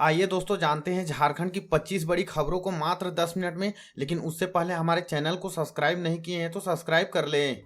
आइए दोस्तों जानते हैं झारखंड की 25 बड़ी खबरों को मात्र 10 मिनट में। लेकिन उससे पहले हमारे चैनल को सब्सक्राइब नहीं किए हैं तो सब्सक्राइब कर लें।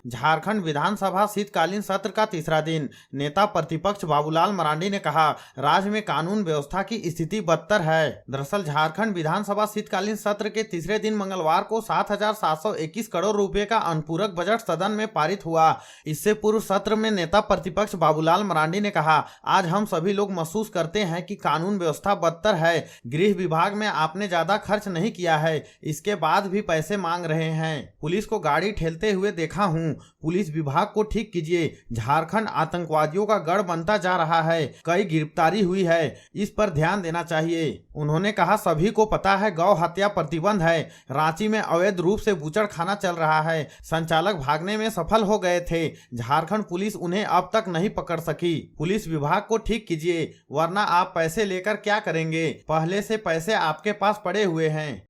झारखंड विधानसभा शीतकालीन सत्र का तीसरा दिन। नेता प्रतिपक्ष बाबूलाल मरांडी ने कहा, राज्य में कानून व्यवस्था की स्थिति बदतर है। दरअसल झारखंड विधानसभा शीतकालीन सत्र के तीसरे दिन मंगलवार को 7,721 करोड़ रुपए का अनुपूरक बजट सदन में पारित हुआ। इससे पूर्व सत्र में नेता प्रतिपक्ष बाबूलाल मरांडी ने कहा, आज हम सभी लोग महसूस करते हैं कि कानून व्यवस्था बदतर है। गृह विभाग में आपने ज्यादा खर्च नहीं किया है, इसके बाद भी पैसे मांग रहे हैं। पुलिस को गाड़ी ठेलते हुए देखा हूँ। पुलिस विभाग को ठीक कीजिए। झारखंड आतंकवादियों का गढ़ बनता जा रहा है। कई गिरफ्तारी हुई है, इस पर ध्यान देना चाहिए। उन्होंने कहा, सभी को पता है गौ हत्या प्रतिबंध है। रांची में अवैध रूप से बूचड़ खाना चल रहा है। संचालक भागने में सफल हो गए थे। झारखंड पुलिस उन्हें अब तक नहीं पकड़ सकी। पुलिस विभाग को ठीक कीजिए, वरना आप पैसे लेकर क्या करेंगे? पहले से पैसे आपके पास पड़े हुए हैं।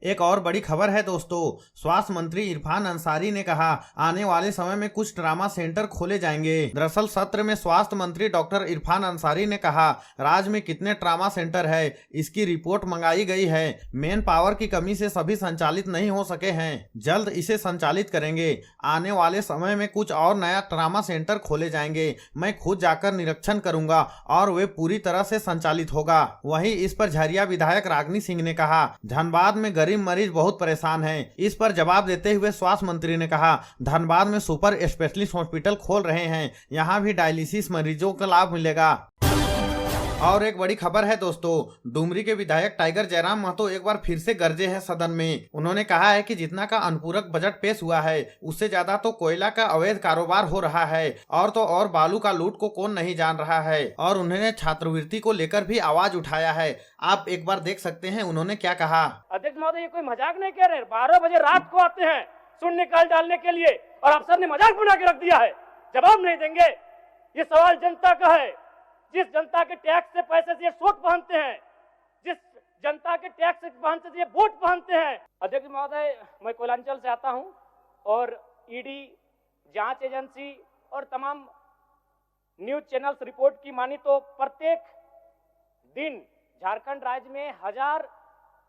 एक और बड़ी खबर है दोस्तों। स्वास्थ्य मंत्री इरफान अंसारी ने कहा, आने वाले समय में कुछ ट्रामा सेंटर खोले जाएंगे। दरअसल सत्र में स्वास्थ्य मंत्री डॉक्टर इरफान अंसारी ने कहा, राज्य में कितने ट्रामा सेंटर है, इसकी रिपोर्ट मंगाई गई है। मेन पावर की कमी से सभी संचालित नहीं हो सके हैं, जल्द इसे संचालित करेंगे। आने वाले समय में कुछ और नया ट्रामा सेंटर खोले जाएंगे। मैं खुद जाकर निरीक्षण करूंगा और वे पूरी तरह से संचालित होगा। वहीं इस पर झरिया विधायक रागिनी सिंह ने कहा, धनबाद में गरीब मरीज बहुत परेशान हैं। इस पर जवाब देते हुए स्वास्थ्य मंत्री ने कहा, धनबाद में सुपर स्पेशलिस्ट हॉस्पिटल खोल रहे हैं, यहां भी डायलिसिस मरीजों को लाभ मिलेगा। और एक बड़ी खबर है दोस्तों, डुमरी के विधायक टाइगर जयराम महतो एक बार फिर से गरजे हैं सदन में। उन्होंने कहा है कि जितना का अनुपूरक बजट पेश हुआ है, उससे ज्यादा तो कोयला का अवैध कारोबार हो रहा है, और तो और बालू का लूट को कौन नहीं जान रहा है। और उन्होंने छात्रवृत्ति को लेकर भी आवाज उठाया है। आप एक बार देख सकते हैं उन्होंने क्या कहा। अध्यक्ष महोदय, ये कोई मजाक नहीं कह रहे। 12 बजे रात को आते हैं शून्य काल डालने के लिए, और अफसर ने मजाक बना के रख दिया है। जवाब नहीं देंगे। ये सवाल जनता का है। जिस जनता के टैक्स से पैसे से ये सूट पहनते हैं, जिस जनता के टैक्स से पहनते से ये वोट पहनते हैं। अध्यक्ष महोदय, मैं कोयलांचल से आता हूं और ईडी, जांच एजेंसी और तमाम न्यूज चैनल्स रिपोर्ट की मानी तो प्रत्येक दिन झारखंड राज्य में 1000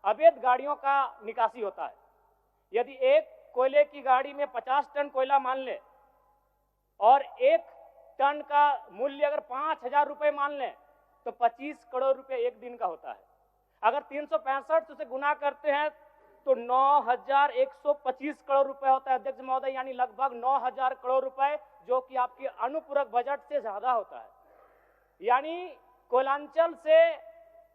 अवैध गाड़ियों का निकासी होता है। यदि एक कोयले की गाड़ी में 50 टन कोयला मान ले और एक टन का मूल्य अगर 5,000 रुपए मान लें तो 25 करोड़ रुपए एक दिन का होता है। अगर 365 से गुना करते हैं तो 9,125 करोड़ रुपए होता है अध्यक्ष महोदय, यानी लगभग 9,000 करोड़ रुपए, जो कि आपके अनुपूरक बजट से ज्यादा होता है। यानी कोयलांचल से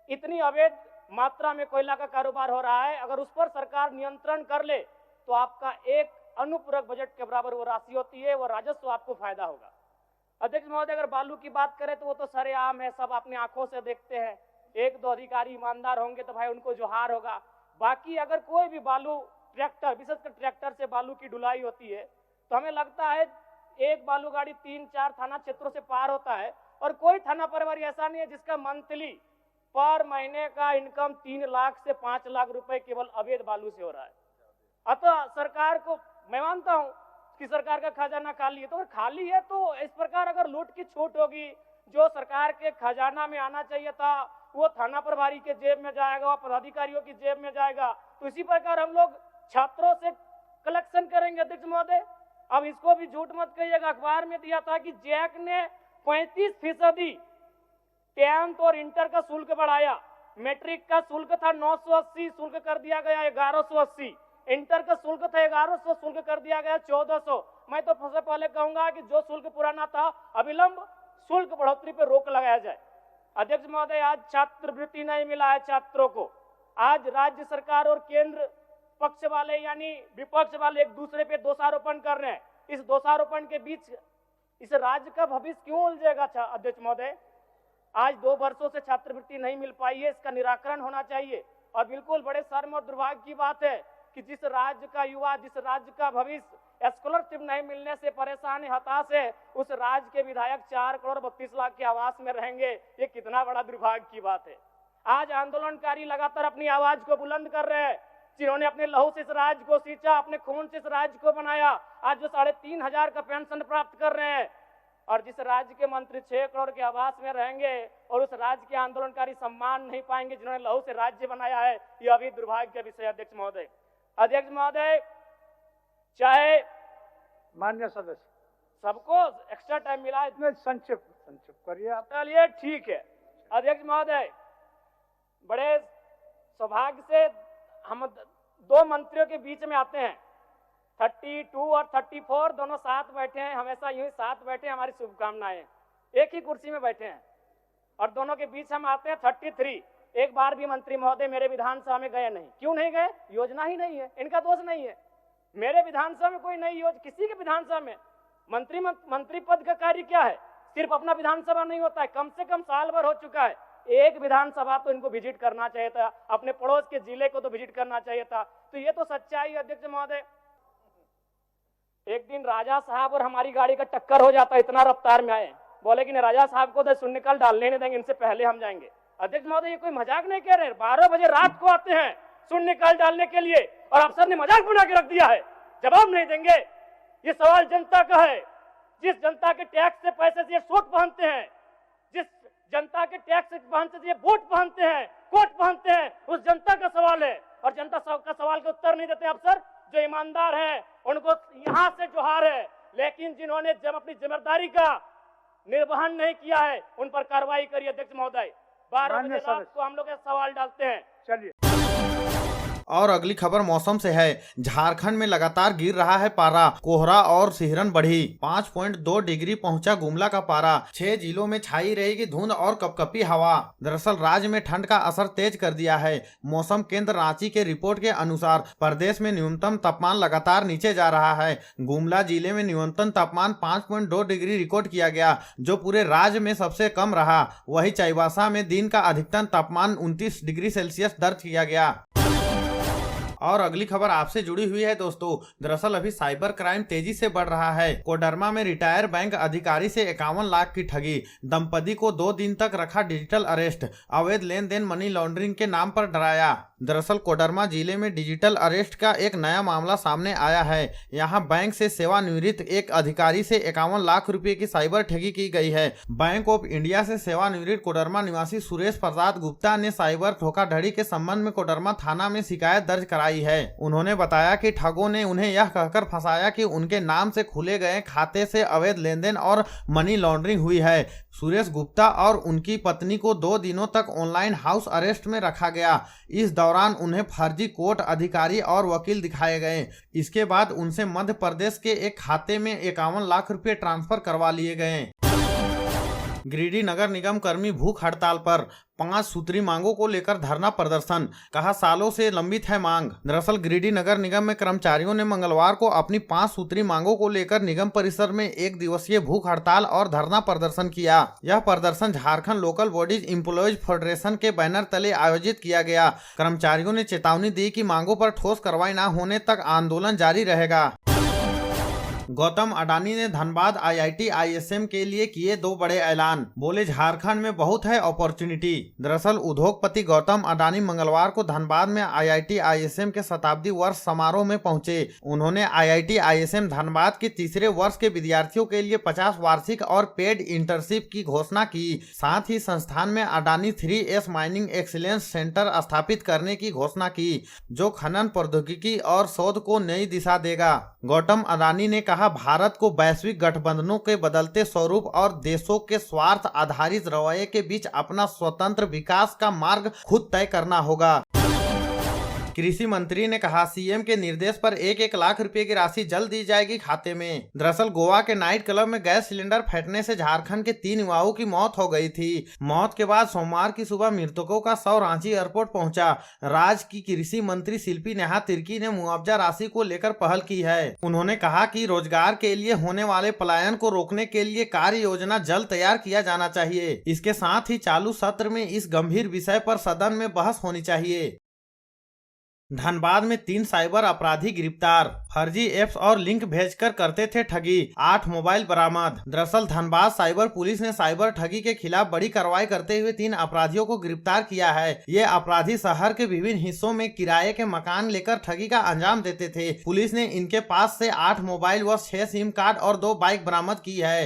इतनी अवैध मात्रा में कोयला का कारोबार हो रहा है। अगर उस पर सरकार नियंत्रण कर ले तो आपका एक अनुपूरक बजट के बराबर वो राशि होती है, वो राजस्व आपको फायदा होगा। अध्यक्ष महोदय, अगर बालू की बात करें तो वो तो सरेआम है, सब अपनी आंखों से देखते हैं। एक दो अधिकारी ईमानदार होंगे तो भाई उनको जोहार होगा। बाकी अगर कोई भी बालू ट्रैक्टर, विशेषकर ट्रैक्टर से बालू की ढुलाई होती है तो हमें लगता है एक बालू गाड़ी 3-4 थाना क्षेत्रों से पार होता है, और कोई थाना प्रभारी ऐसा नहीं है जिसका मंथली पर महीने का इनकम 3 लाख से 5 लाख रुपए केवल अवैध बालू से हो रहा है। अतः सरकार को, मैं मानता हूं कि सरकार का खजाना खाली है, तो अगर खाली है तो इस प्रकार अगर लूट की छूट होगी, जो सरकार के खजाना में आना चाहिए था वो थाना प्रभारी के जेब में जाएगा, वो पदाधिकारियों की जेब में जाएगा। तो इसी प्रकार हम लोग छात्रों से कलेक्शन करेंगे अध्यक्ष महोदय। अब इसको भी झूठ मत कहिएगा, अखबार में दिया था कि जैक ने 35% 10th और इंटर का शुल्क बढ़ाया। मैट्रिक का शुल्क था 980, शुल्क कर दिया गया 1180। इंटर का शुल्क था 1100, शुल्क कर दिया गया 1400। मैं तो सबसे पहले कहूंगा कि जो शुल्क पुराना था अविलंब शुल्क बढ़ोतरी पर रोक लगाया जाए। अध्यक्ष महोदय, आज छात्रवृत्ति नहीं मिला है छात्रों को। आज राज्य सरकार और केंद्र पक्ष वाले यानी विपक्ष वाले एक दूसरे पे दोषारोपण कर रहे हैं। इस दोषारोपण के बीच इस राज्य का भविष्य क्यों उलझेगा अध्यक्ष महोदय? आज 2 वर्षों से छात्रवृत्ति नहीं मिल पाई है, इसका निराकरण होना चाहिए। और बिल्कुल बड़े शर्म और दुर्भाग्य की बात है कि जिस राज्य का युवा, जिस राज्य का भविष्य स्कॉलरशिप नहीं मिलने से परेशान है, हताश है, उस राज्य के विधायक 4 करोड़ 32 लाख के आवास में रहेंगे। ये कितना बड़ा दुर्भाग्य की बात है। आज आंदोलनकारी लगातार अपनी आवाज को बुलंद कर रहे हैं, जिन्होंने अपने लहू से इस राज्य को सींचा, अपने खून से इस राज्य को बनाया। आज जो 3,500 का पेंशन प्राप्त कर रहे हैं, और जिस राज्य के मंत्री 6 करोड़ के आवास में रहेंगे और उस राज्य के आंदोलनकारी सम्मान नहीं पाएंगे जिन्होंने लहू से राज्य बनाया है, यह अभी दुर्भाग्य का विषय। अध्यक्ष महोदय, चाहे मान्य सदस्य सबको एक्स्ट्रा टाइम मिला है, इतने संक्षिप्त करिए आप। चलिए ठीक है। अध्यक्ष महोदय, बड़े सौभाग्य से हम 2 मंत्रियों के बीच में आते हैं। 32 और 34 दोनों साथ बैठे हैं, हमेशा यूं ही साथ बैठे हैं, हमारी शुभकामनाएं। एक ही कुर्सी में बैठे हैं और दोनों के बीच हम आते हैं 33। एक बार भी मंत्री महोदय मेरे विधानसभा में गए नहीं। क्यों नहीं गए? योजना ही नहीं है, इनका दोष नहीं है। मेरे विधानसभा में कोई नई योजना, किसी के विधानसभा में मंत्री पद का कार्य क्या है? सिर्फ अपना विधानसभा नहीं होता है, कम से कम साल भर हो चुका है, एक विधानसभा तो इनको विजिट करना चाहिए था, अपने पड़ोस के जिले को तो विजिट करना चाहिए था। तो ये तो सच्चाई है। अध्यक्ष महोदय, एक दिन राजा साहब और हमारी गाड़ी का टक्कर हो जाता, इतना रफ्तार में आए, बोले कि नहीं राजा साहब को तो शून्यकाल डालने नहीं देंगे, इनसे पहले हम जाएंगे। अध्यक्ष महोदय, ये कोई मजाक नहीं कह रहे। 12 बजे रात को आते हैं शून्यकाल डालने के लिए और अफसर ने मजाक बना के रख दिया है, जवाब नहीं देंगे। ये सवाल जनता का है। जिस जनता के टैक्स से पैसे से ये सूट पहनते हैं, जिस जनता के टैक्स से पहनते से ये बूट पहनते हैं, कोट पहनते हैं, उस जनता का सवाल है। और जनता का सवाल का उत्तर नहीं देते अफसर। जो ईमानदार है उनको यहां से जोहार है, लेकिन जिन्होंने जब अपनी जिम्मेदारी का निर्वहन नहीं किया है उन पर कार्रवाई करिए। अध्यक्ष महोदय, 12 बजे रात को हम लोग सवाल डालते हैं। चलिए। और अगली खबर मौसम से है। झारखंड में लगातार गिर रहा है पारा, कोहरा और सिहरन बढ़ी। 5.2 डिग्री पहुंचा गुमला का पारा। 6 जिलों में छाई रहेगी धुंध और कपकपी हवा। दरअसल राज्य में ठंड का असर तेज कर दिया है। मौसम केंद्र रांची के रिपोर्ट के अनुसार प्रदेश में न्यूनतम तापमान लगातार नीचे जा रहा है। गुमला जिले में न्यूनतम तापमान 5.2 डिग्री रिकॉर्ड किया गया, जो पूरे राज्य में सबसे कम रहा। वहीं चाईबासा में दिन का अधिकतम तापमान 29 डिग्री सेल्सियस दर्ज किया गया। और अगली खबर आपसे जुड़ी हुई है दोस्तों। दरअसल अभी साइबर क्राइम तेजी से बढ़ रहा है। कोडरमा में रिटायर बैंक अधिकारी से 51 लाख की ठगी। दंपति को 2 दिन तक रखा डिजिटल अरेस्ट। अवैध लेन देन मनी लॉन्ड्रिंग के नाम पर डराया। दरअसल कोडरमा जिले में डिजिटल अरेस्ट का एक नया मामला सामने आया है। यहां बैंक से सेवानिवृत्त एक अधिकारी से 51 लाख रुपए की साइबर ठगी की गई है। बैंक ऑफ इंडिया से सेवानिवृत्त कोडरमा निवासी सुरेश प्रसाद गुप्ता ने साइबर धोखाधड़ी के संबंध में कोडरमा थाना में शिकायत दर्ज कराई है। उन्होंने बताया कि ठगों ने उन्हें यह कहकर फंसाया कि उनके नाम से खुले गए खाते से अवैध लेन देन और मनी लॉन्ड्रिंग हुई है। सुरेश गुप्ता और उनकी पत्नी को 2 दिनों तक ऑनलाइन हाउस अरेस्ट में रखा गया। इस दौरान उन्हें फर्जी कोर्ट अधिकारी और वकील दिखाए गए। इसके बाद उनसे मध्य प्रदेश के एक खाते में 51 लाख रुपए ट्रांसफर करवा लिए गए। गिरिडीह नगर निगम कर्मी भूख हड़ताल पर। 5 सूत्री मांगों को लेकर धरना प्रदर्शन। कहा सालों से लंबित है मांग। दरअसल गिरिडीह नगर निगम में कर्मचारियों ने मंगलवार को अपनी 5 सूत्री मांगों को लेकर निगम परिसर में 1 दिवसीय भूख हड़ताल और धरना प्रदर्शन किया। यह प्रदर्शन Jharkhand local bodies employees federation के बैनर तले आयोजित किया गया। कर्मचारियों ने चेतावनी दी कि मांगों पर ठोस कार्रवाई न होने तक आंदोलन जारी रहेगा। गौतम अडानी ने धनबाद IIT ISM के लिए किए 2 बड़े ऐलान। बोले झारखंड में बहुत है अपॉर्चुनिटी। दरअसल उद्योगपति गौतम अडानी मंगलवार को धनबाद में IIT ISM के शताब्दी वर्ष समारोह में पहुंचे। उन्होंने IIT ISM धनबाद के तीसरे वर्ष के विद्यार्थियों के लिए 50 वार्षिक और पेड इंटर्नशिप की घोषणा की। साथ ही संस्थान में Adani 3S mining excellence centre स्थापित करने की घोषणा की, जो खनन प्रौद्योगिकी और शोध को नई दिशा देगा। गौतम अडानी ने कहा भारत को वैश्विक गठबंधनों के बदलते स्वरूप और देशों के स्वार्थ आधारित रवैये के बीच अपना स्वतंत्र विकास का मार्ग खुद तय करना होगा। कृषि मंत्री ने कहा सीएम के निर्देश पर 1-1 लाख रुपए की राशि जल्द दी जाएगी खाते में। दरअसल गोवा के नाइट क्लब में गैस सिलेंडर फटने से झारखंड के 3 युवाओं की मौत हो गई थी। मौत के बाद सोमवार की सुबह मृतकों का शव रांची एयरपोर्ट पहुंचा। राज्य की कृषि मंत्री शिल्पी नेहा तिर्की ने मुआवजा राशि को लेकर पहल की है। उन्होंने कहा कि रोजगार के लिए होने वाले पलायन को रोकने के लिए कार्य योजना जल्द तैयार किया जाना चाहिए। इसके साथ ही चालू सत्र में इस गंभीर विषय पर सदन में बहस होनी चाहिए। धनबाद में 3 साइबर अपराधी गिरफ्तार। फर्जी एप्स और लिंक भेजकर करते थे ठगी। 8 मोबाइल बरामद। दरअसल धनबाद साइबर पुलिस ने साइबर ठगी के खिलाफ बड़ी कार्रवाई करते हुए 3 अपराधियों को गिरफ्तार किया है। ये अपराधी शहर के विभिन्न हिस्सों में किराए के मकान लेकर ठगी का अंजाम देते थे। पुलिस ने इनके पास से 8 मोबाइल व 6 सिम कार्ड और 2 बाइक बरामद की है।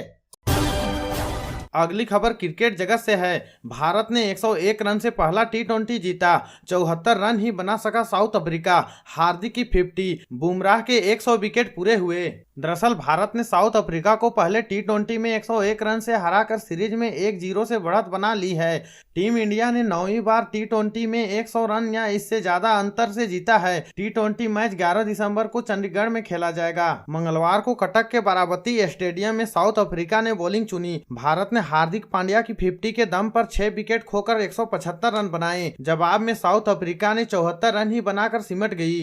अगली खबर क्रिकेट जगत से है। भारत ने 101 रन से पहला टी20 जीता। 74 रन ही बना सका साउथ अफ्रीका। हार्दिक की 50, बुमराह के 100 विकेट पूरे हुए। दरअसल भारत ने साउथ अफ्रीका को पहले टी20 में 101 रन से हराकर सीरीज में 1-0 से बढ़त बना ली है। टीम इंडिया ने 9वीं बार टी20 में 100 रन या इससे ज्यादा अंतर से जीता है। टी20 मैच 11 दिसंबर को चंडीगढ़ में खेला जाएगा। मंगलवार को कटक के बाराबती स्टेडियम में साउथ अफ्रीका ने बॉलिंग चुनी। भारत ने हार्दिक पांड्या की 50 के दम पर 6 विकेट खोकर 175 रन बनाए। जवाब में साउथ अफ्रीका ने 74 रन ही बनाकर सिमट गई।